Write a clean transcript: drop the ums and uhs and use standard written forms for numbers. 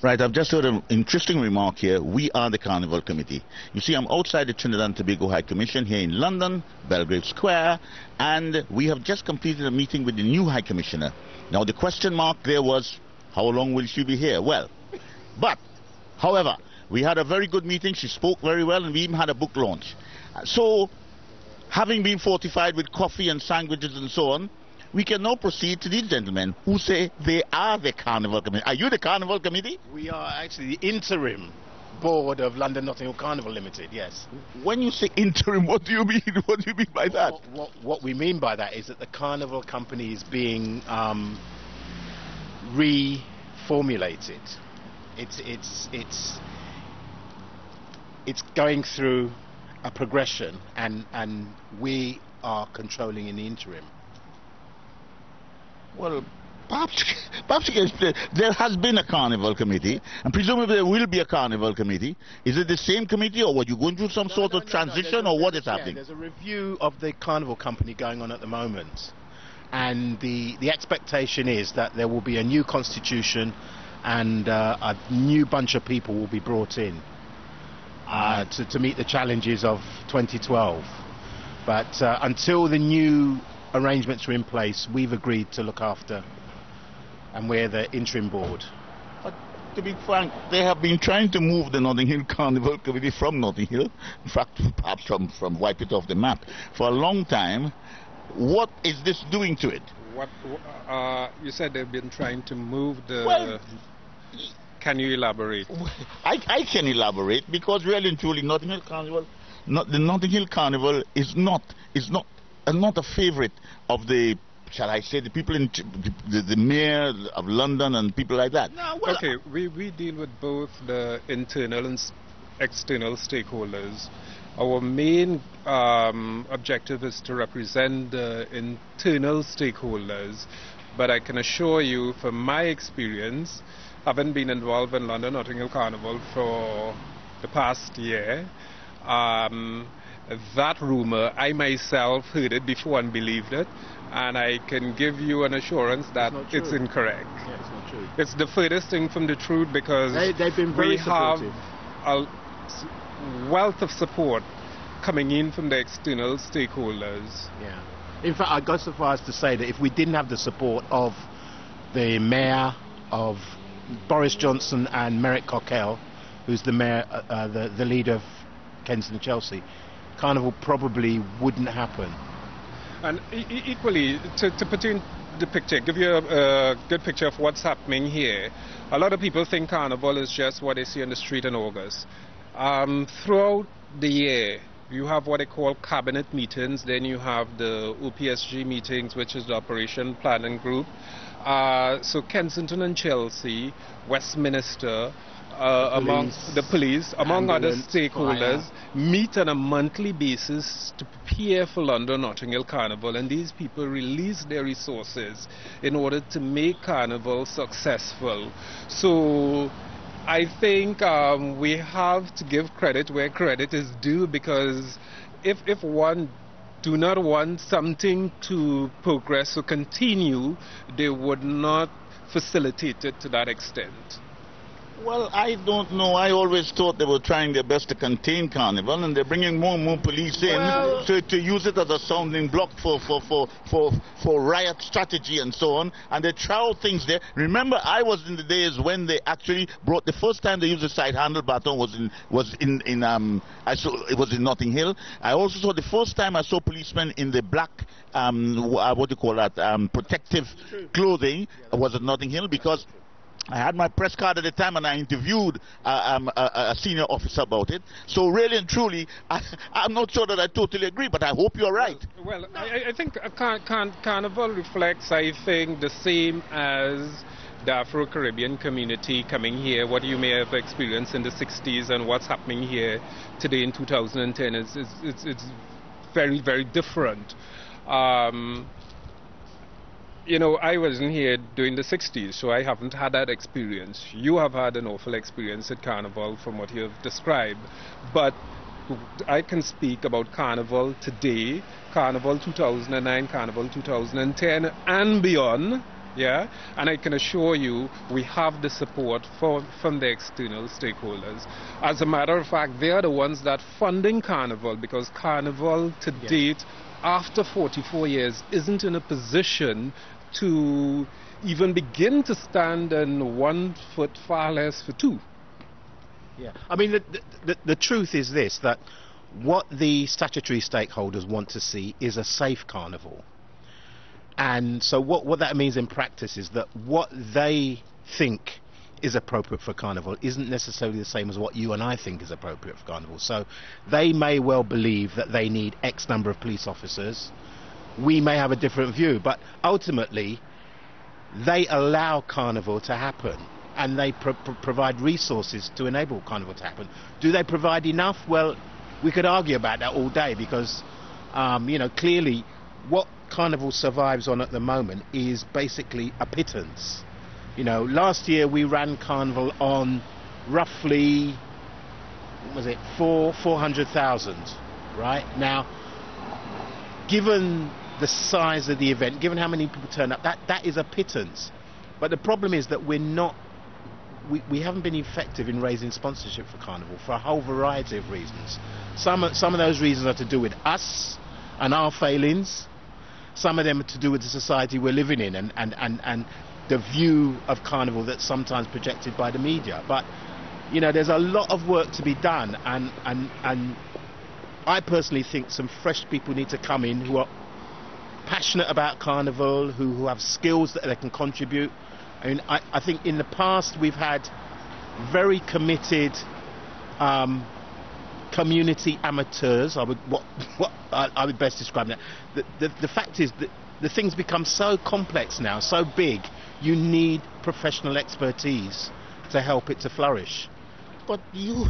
Right, I've just heard an interesting remark here. We are the Carnival Committee. You see, I'm outside the Trinidad and Tobago High Commission here in London, Belgrave Square, and we have just completed a meeting with the new High Commissioner. Now, the question mark there was, how long will she be here? Well, however, we had a very good meeting. She spoke very well, and we even had a book launch. So, having been fortified with coffee and sandwiches and so on, we can now proceed to these gentlemen who say they are the Carnival Committee. Are you the Carnival Committee? We are actually the interim board of London Notting Hill Carnival Limited, yes. When you say interim, what do you mean? What do you mean by that? What we mean by that is that the Carnival Company is being reformulated. It's going through a progression, and we are controlling in the interim. Well, perhaps there has been a Carnival Committee, and presumably there will be a Carnival Committee. Is it the same committee, or are you going through some sort of transition, or what is happening? There's a review of the Carnival Company going on at the moment, and the expectation is that there will be a new constitution, and a new bunch of people will be brought in to meet the challenges of 2012. But until the new arrangements are in place, we've agreed to look after, and we're the interim board. But to be frank, they have been trying to move the Notting Hill Carnival Committee from Notting Hill, in fact, perhaps from wipe it off the map, for a long time. What is this doing to it? What you said they've been trying to move the... Well, can you elaborate? I can elaborate, because really and truly Notting Hill Carnival, the Notting Hill Carnival is not a favorite of the, shall I say, the people in the mayor of London and people like that. No, well, okay, we deal with both the internal and external stakeholders. Our main objective is to represent the internal stakeholders, but I can assure you, from my experience, having been involved in London Notting Hill Carnival for the past year, that rumor, I myself heard it before and believed it, and I can give you an assurance that it's incorrect. Yeah, it's not true. It's the furthest thing from the truth, because they've been very supportive. Have a wealth of support coming in from the external stakeholders. Yeah. In fact, I go so far as to say that if we didn't have the support of the mayor, of Boris Johnson and Merrick Cockell, who's the mayor, the leader of Kensington and Chelsea, Carnival probably wouldn't happen. And equally, to put in the picture, give you a good picture of what's happening here, a lot of people think Carnival is just what they see on the street in August. Throughout the year, you have what they call cabinet meetings, then you have the OPSG meetings, which is the Operation Planning Group. So Kensington and Chelsea, Westminster, among the police, among other stakeholders, meet on a monthly basis to prepare for London Notting Hill Carnival, and these people release their resources in order to make Carnival successful. So I think we have to give credit where credit is due, because if one do not want something to progress or continue, they would not facilitate it to that extent. Well, I don't know. I always thought they were trying their best to contain Carnival, and they're bringing more and more police in to use it as a sounding block for riot strategy and so on. And they try things there. Remember, I was in the days when they actually brought, the first time they used the side handle baton was in Notting Hill. I also saw the first time I saw policemen in the black what do you call that, protective clothing was at Notting Hill, because I had my press card at the time, and I interviewed a senior officer about it. So really and truly, I'm not sure that I totally agree, but I hope you're right. Well, I think Carnival reflects, I think, the same as the Afro-Caribbean community coming here. What you may have experienced in the 60s and what's happening here today in 2010 it's very, very different. You know, I wasn't here during the 60s, so I haven't had that experience. You have had an awful experience at Carnival from what you have described. But I can speak about Carnival today, Carnival 2009, Carnival 2010, and beyond. Yeah, and I can assure you we have the support from the external stakeholders. As a matter of fact, they are the ones that funding Carnival, because Carnival to date, after 44 years, isn't in a position to even begin to stand on 1 foot, far less for 2. Yeah, I mean, the truth is this, that what the statutory stakeholders want to see is a safe Carnival. And so what that means in practice is that what they think is appropriate for Carnival isn't necessarily the same as what you and I think is appropriate for Carnival. So they may well believe that they need X number of police officers. We may have a different view, but ultimately they allow Carnival to happen, and they provide resources to enable Carnival to happen. Do they provide enough? Well, we could argue about that all day, because you know, clearly what Carnival survives on at the moment is basically a pittance. You know, last year we ran Carnival on roughly, what was it, 400,000, right? Now, given the size of the event, given how many people turn up, that is a pittance. But the problem is that we haven't been effective in raising sponsorship for Carnival for a whole variety of reasons. Some of those reasons are to do with us and our failings. Some of them are to do with the society we're living in and the view of Carnival that's sometimes projected by the media. But, you know, there's a lot of work to be done, and I personally think some fresh people need to come in who are passionate about Carnival, who have skills that they can contribute. I mean, I think in the past we've had very committed community amateurs. I would best describe that. The fact is that the things become so complex now, so big. You need professional expertise to help it to flourish. But you